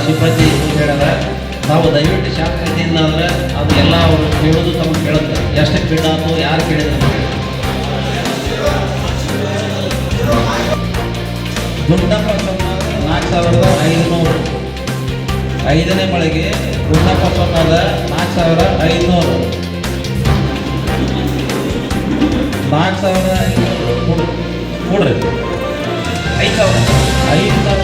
ಸಿಬ್ಬಂದಿ ಹೇಳ್ಯಾರ. ನಾವು ದಯವಿಟ್ಟು ಶಾಂತಿಯಿಂದ ಅಂದರೆ ಅದು ಎಲ್ಲ ಅವರು ಕೇಳೋದು ತಮಗೆ ಕೇಳುತ್ತೆ. ಎಷ್ಟಕ್ಕೆ ಬಿಡ ಆಯ್ತು, ಯಾರು ಕೇಳಿದ್ರು ಗುಂಡಪ್ಪ 4,500. 5ನೇ ಮಳೆಗೆ ಗುಂಡಪ್ಪ 4,500. 4,500 ಕೊಡ್ರಿ. 5,000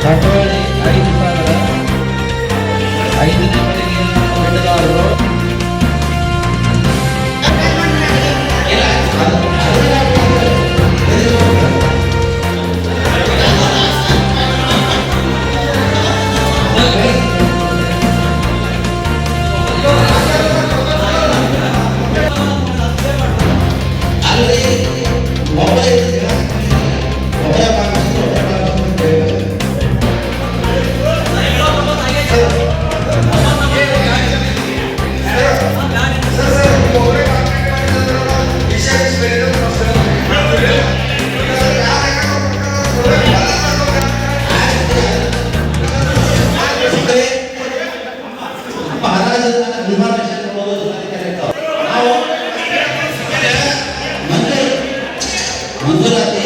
ಕಟ್ಟೋಳಿ 5,000. 5ನೇ ಮಳೆಗೆ ಹಿಡಿದಾರರು ಮಂಜೂರಾತಿ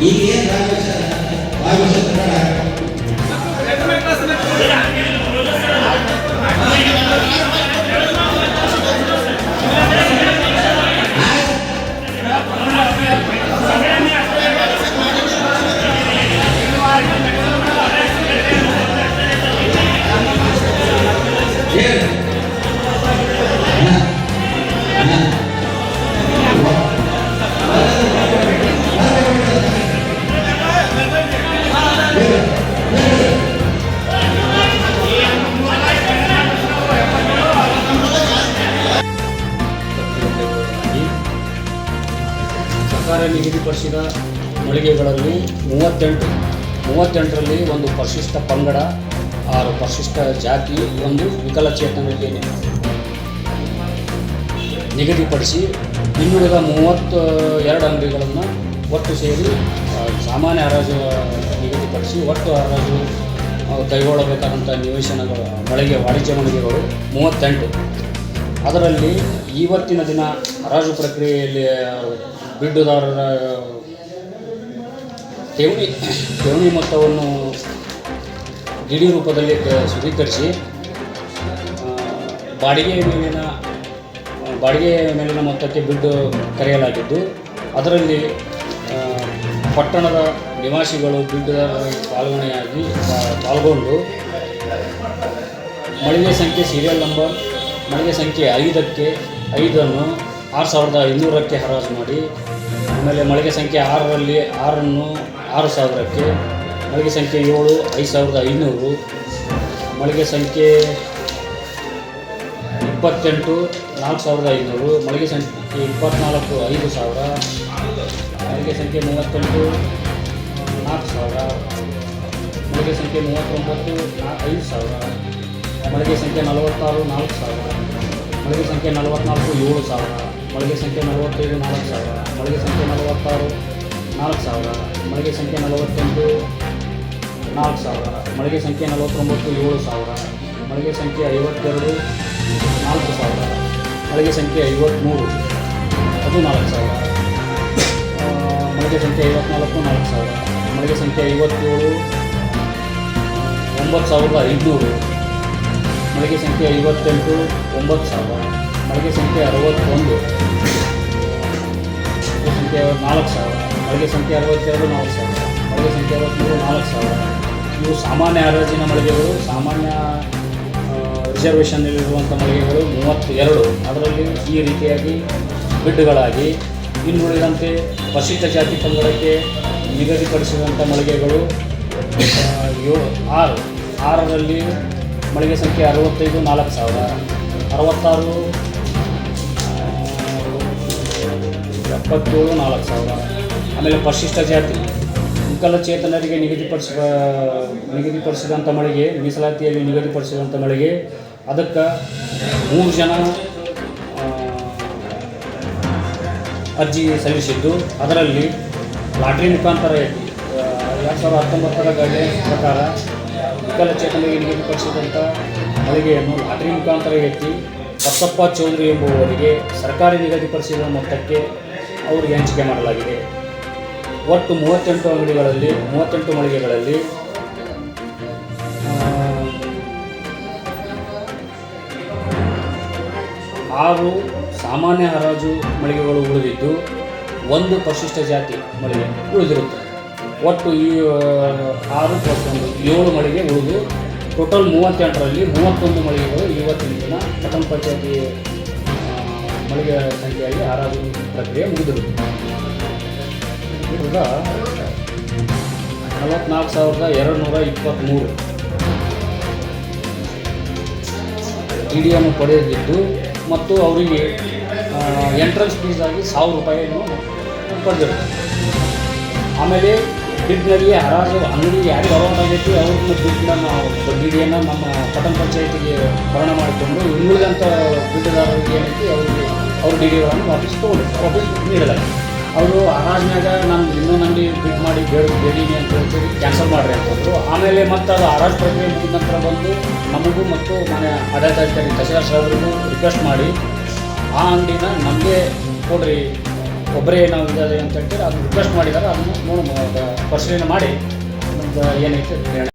ಈಗ ಏನು ಸರ್ಕಾರ ನಿಗದಿಪಡಿಸಿದ ಮಳಿಗೆಗಳಲ್ಲಿ 38ರಲ್ಲಿ ಒಂದು ಪರಿಶಿಷ್ಟ ಪಂಗಡ, 6 ಪರಿಶಿಷ್ಟ ಜಾತಿ, 1 ವಿಕಲಚೇತನರಿಗೆ ನಿಗದಿಪಡಿಸಿ ಇನ್ನುಳಿದ 32 ಅಂಗಡಿಗಳನ್ನು ಒಟ್ಟು ಸೇರಿ ಸಾಮಾನ್ಯ ಹರಾಜು ನಿಗದಿಪಡಿಸಿ ಒಟ್ಟು ಹರಾಜು ಕೈಗೊಳ್ಳಬೇಕಾದಂಥ ನಿವೇಶನಗಳು ವಾಣಿಜ್ಯ ಮಳಿಗೆಗಳು 38. ಅದರಲ್ಲಿ ಇವತ್ತಿನ ದಿನ ಹರಾಜು ಪ್ರಕ್ರಿಯೆಯಲ್ಲಿ ಬಿಡ್ಡುದಾರರ ಠೇವಣಿ ಮೊತ್ತವನ್ನು ಡಿಡಿ ರೂಪದಲ್ಲಿ ಸ್ವೀಕರಿಸಿ ಬಾಡಿಗೆ ಮೇಲಿನ ಮೊತ್ತಕ್ಕೆ ಬಿಡ್ಡು ಕರೆಯಲಾಗಿದ್ದು, ಅದರಲ್ಲಿ ಪಟ್ಟಣದ ನಿವಾಸಿಗಳು ಬಿಡ್ಡುದಾರರಾಗಿ ಪಾಲ್ಗೊಂಡು ಮಳಿಗೆ ಸಂಖ್ಯೆ ಸೀರಿಯಲ್ ನಂಬರ್ ಮಳಿಗೆ ಸಂಖ್ಯೆ 5ಅನ್ನು 6,500ಕ್ಕೆ ಹರಾಜು ಮಾಡಿ, ಆಮೇಲೆ ಮಳಿಗೆ ಸಂಖ್ಯೆ 6ರಲ್ಲಿ 6ಅನ್ನು 6,000ಕ್ಕೆ, ಮಳಿಗೆ ಸಂಖ್ಯೆ 7 5,500, ಮಳಿಗೆ ಸಂಖ್ಯೆ 28 4,500, ಮಳಿಗೆ ಸಂಖ್ಯೆ 24 5,000, ಮಳಿಗೆ ಸಂಖ್ಯೆ 38 4,000, ಮಳಿಗೆ ಸಂಖ್ಯೆ 39 5,000, ಮಳಿಗೆ ಸಂಖ್ಯೆ 46 4,000, ಮಳಿಗೆ ಸಂಖ್ಯೆ 44 7,000, ಮಳಿಗೆ ಸಂಖ್ಯೆ 45 4,000, ಮಳಿಗೆ ಸಂಖ್ಯೆ 46 4,000, ಮಳಿಗೆ ಸಂಖ್ಯೆ 48 4,000, ಮಳಿಗೆ ಸಂಖ್ಯೆ 49 7,000, ಮಳಿಗೆ ಸಂಖ್ಯೆ 52 4,000, ಮಳಿಗೆ ಸಂಖ್ಯೆ 53 ಅದು 4,000, ಮಳಿಗೆ ಸಂಖ್ಯೆ 54 4,000, ಮಳಿಗೆ ಸಂಖ್ಯೆ 57 9,500, ಮಳಿಗೆ ಸಂಖ್ಯೆ 58 9,000, ಮಳಿಗೆ ಸಂಖ್ಯೆ 61, ಸಂಖ್ಯೆ 4,000, ಮಳಿಗೆ ಸಂಖ್ಯೆ 62 4,000, ಮಳಿಗೆ ಸಂಖ್ಯೆ 63 4,000. ಇವು ಸಾಮಾನ್ಯ ಹರಾಜಿನ ಮಳಿಗೆಗಳು. ಸಾಮಾನ್ಯ ರಿಸರ್ವೇಷನ್ನಲ್ಲಿರುವಂಥ ಮಳಿಗೆಗಳು 32. ಅದರಲ್ಲಿ ಈ ರೀತಿಯಾಗಿ ಬಿಡ್ಡುಗಳಾಗಿ ಇನ್ನುಳಿದಂತೆ ಪರಿಶಿಷ್ಟ ಜಾತಿ ಪಂಗಡಕ್ಕೆ ನಿಗದಿಪಡಿಸಿದಂಥ ಮಳಿಗೆಗಳು 6ರಲ್ಲಿ ಮಳಿಗೆ ಸಂಖ್ಯೆ 65 4,000, 66 77 4,000. ಆಮೇಲೆ ಪರಿಶಿಷ್ಟ ಜಾತಿ ವಿಕಲಚೇತನರಿಗೆ ನಿಗದಿಪಡಿಸಿದಂಥ ಮಳಿಗೆ, ಮೀಸಲಾತಿಯಲ್ಲಿ ನಿಗದಿಪಡಿಸಿದಂಥ ಮಳಿಗೆ, ಅದಕ್ಕೆ 3 ಜನ ಅರ್ಜಿ ಸಲ್ಲಿಸಿದ್ದು. ಅದರಲ್ಲಿ ಲಾಟ್ರಿ ಮುಖಾಂತರ 2019ರ ಗೈಡ್ಲೈನ್ಸ್ ಪ್ರಕಾರ ವಿಕಲಚೇತನರಿಗೆ ನಿಗದಿಪಡಿಸಿದಂಥ ಮಳಿಗೆಯನ್ನು ಲಾಟ್ರಿ ಮುಖಾಂತರ ಎತ್ತಿ ಬಸಪ್ಪ ಚೌಧರಿ ಎಂಬುವವರಿಗೆ ಸರ್ಕಾರಿ ನಿಗದಿಪಡಿಸಿದ ಮೊತ್ತಕ್ಕೆ ಅವರಿಗೆ ಹಂಚಿಕೆ ಮಾಡಲಾಗಿದೆ. ಒಟ್ಟು 38 ಮಳಿಗೆಗಳಲ್ಲಿ 6 ಸಾಮಾನ್ಯ ಹರಾಜು ಮಳಿಗೆಗಳು ಉಳಿದಿದ್ದು 1 ಪರಿಶಿಷ್ಟ ಜಾತಿ ಮಳಿಗೆ ಉಳಿದಿರುತ್ತದೆ. ಒಟ್ಟು ಈ 6 + 1 7 ಮಳಿಗೆ ಉಳಿದು ಟೋಟಲ್ 38ರಲ್ಲಿ 31 ಮಳಿಗೆಗಳು ಇವತ್ತಿನ ದಿನ ಪಟ್ಟಣ ಪಂಚಾಯತಿ ಮಳಿಗೆ ಸಂಖ್ಯೆಯಾಗಿ ಹರಾಜು ಪ್ರಕ್ರಿಯೆ ಮುಗಿದಿರುತ್ತದೆ. ಈಗ 44,223 TDM ಪಡೆದಿದ್ದು ಮತ್ತು ಅವರಿಗೆ ಎಂಟ್ರೆನ್ಸ್ ಫೀಸ್ ಆಗಿ 1,000 ರೂಪಾಯಿಯನ್ನು ಪಡೆದಿರುತ್ತೆ. ಆಮೇಲೆ ಬಿಡ್ನಲ್ಲಿ ಹರಾಜು ಅಂಗಡಿ ಯಾರಿಗೆ ಅರೌಂಡ್ ಆಗೈತಿ ಅವ್ರನ್ನ ಬಿಡ್ನ ನಾವು DDಯನ್ನು ನಮ್ಮ ಪಟ್ಟಣ ಪಂಚಾಯತಿಗೆ ಭರಣ ಮಾಡಿಕೊಂಡು ಉಳಿದಂಥ ಬಿಡ್ಡುದಾರರಿಗೆ ಏನೈತಿ ಅವ್ರ DDಗಳನ್ನು ವಾಪಸ್ ನೀಡಲಾಗಿದೆ. ಅವರು ಹರಾಜಿನಾಗ ನಾನು ಇನ್ನೊಂದು ಅಂಗಡಿ ಬಿಡ್ ಮಾಡಿ ಬೇಡೀನಿ ಅಂತ ಹೇಳಿ ಕ್ಯಾನ್ಸಲ್ ಮಾಡಿರಿ ಅಂತಂದರು. ಆಮೇಲೆ ಮತ್ತು ಅದು ಹರಾಜು ಪ್ರಕ್ರಿಯೆ ಮುಗಿದ ನಂತರ ಬಂದು ನಮಗೂ ಮತ್ತು ಮನೆ ಆಡಳಿತಾಧಿಕಾರಿ ತಹಸೀಲ್ದಾರ್ ಸಾಹೇಬರಿಗೂ ರಿಕ್ವೆಸ್ಟ್ ಮಾಡಿ ಆ ಅಂಗಡಿನ ನಮಗೆ ಕೊಡ್ರಿ, ಒಬ್ಬರೇ ನಾವು ಇದ್ದಾರೆ ಅಂತ ಹೇಳ್ತಾರೆ. ಅದನ್ನು ರಿಕ್ವೆಸ್ಟ್ ಮಾಡಿದ್ದಾರೆ. ಅದನ್ನು ಪರಿಶೀಲನೆ ಮಾಡಿ ನಮ್ದು ಏನೈತೆ ನಿರ್ಣಯ